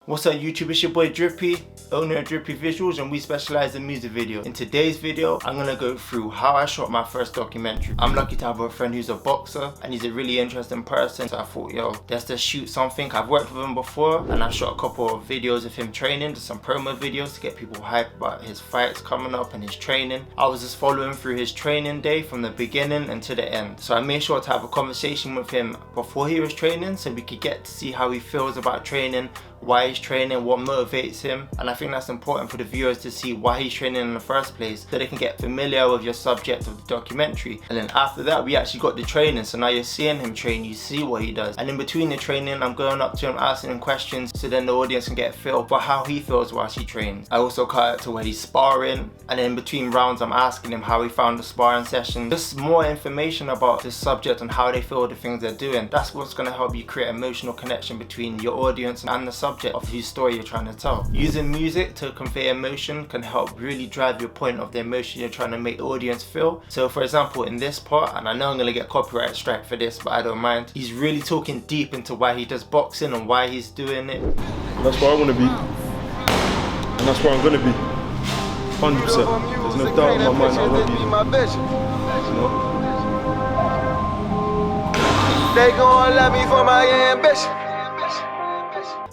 What's up YouTube, it's your boy Drippy, owner of Drippy Visuals, and we specialize in music video. In today's video, I'm gonna go through how I shot my first documentary. I'm lucky to have a friend who's a boxer and he's a really interesting person, so I thought, yo, let's just shoot something. I've worked with him before and I've shot a couple of videos of him training, just some promo videos to get people hyped about his fights coming up and his training. I was just following through his training day from the beginning and to the end. So I made sure to have a conversation with him before he was training so we could get to see how he feels about training, why he's training, what motivates him. And I think that's important for the viewers to see why he's training in the first place, so they can get familiar with your subject of the documentary. And then after that, we actually got the training, so now you're seeing him train, you see what he does. And in between the training, I'm going up to him, asking him questions, so then the audience can get a feel for how he feels whilst he trains. I also cut it to where he's sparring, and then in between rounds, I'm asking him how he found the sparring session. Just more information about the subject and how they feel the things they're doing. That's what's going to help you create emotional connection between your audience and the subject of whose story you're trying to tell. Using music to convey emotion can help really drive your point of the emotion you're trying to make the audience feel. So for example, in this part, and I know I'm going to get copyright strike for this, but I don't mind, he's really talking deep into why he does boxing and why he's doing it. That's where I want to be, and that's where I'm going to be, 100%. There's no doubt in my mind that I will be there. You know? They gon' love me for my ambition.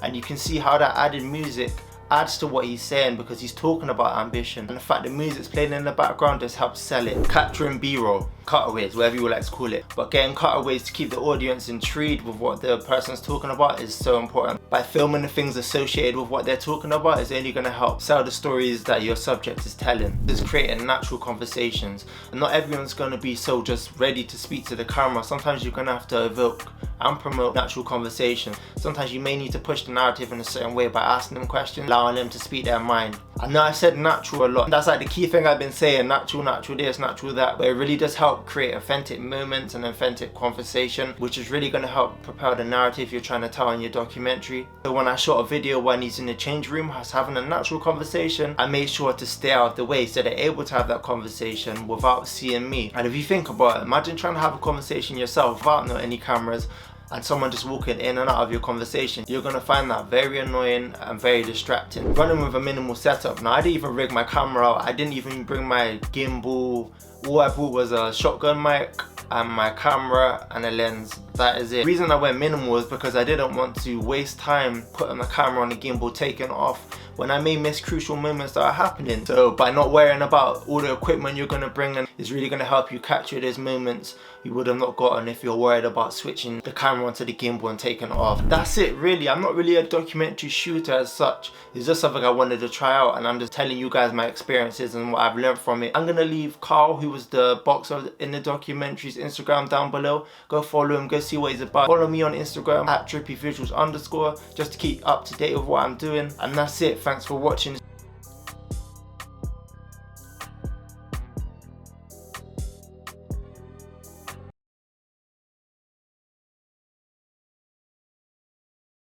And you can see how that added music adds to what he's saying, because he's talking about ambition, and the fact the music's playing in the background just helps sell it. Capturing B-roll, cutaways, whatever you would like to call it, but getting cutaways to keep the audience intrigued with what the person's talking about is so important. By filming the things associated with what they're talking about is only going to help sell the stories that your subject is telling. Just creating natural conversations, and not everyone's going to be so just ready to speak to the camera. Sometimes you're going to have to evoke and promote natural conversation. Sometimes you may need to push the narrative in a certain way by asking them questions, allowing them to speak their mind. I know I said natural a lot. That's like the key thing I've been saying, natural, natural this, natural that, but it really does help create authentic moments and authentic conversation, which is really going to help propel the narrative you're trying to tell in your documentary. So when I shot a video when he's in the change room, I was having a natural conversation, I made sure to stay out of the way so they're able to have that conversation without seeing me. And if you think about it, imagine trying to have a conversation yourself without any cameras, and someone just walking in and out of your conversation. You're gonna find that very annoying and very distracting. Running with a minimal setup. Now I didn't even rig my camera out, I didn't even bring my gimbal. All I brought was a shotgun mic and my camera and a lens. That is it. The reason I went minimal is because I didn't want to waste time putting the camera on the gimbal taking off when I may miss crucial moments that are happening. So by not worrying about all the equipment you're gonna bring in, is really gonna help you capture those moments you would have not gotten if you're worried about switching the camera onto the gimbal and taking it off. That's it really. I'm not really a documentary shooter as such. It's just something I wanted to try out, and I'm just telling you guys my experiences and what I've learned from it. I'm gonna leave Carl, who was the boxer in the documentary's Instagram down below. Go follow him, go see what he's about. Follow me on Instagram at drippyvisuals_, just to keep up to date with what I'm doing. And that's it. Thanks for watching.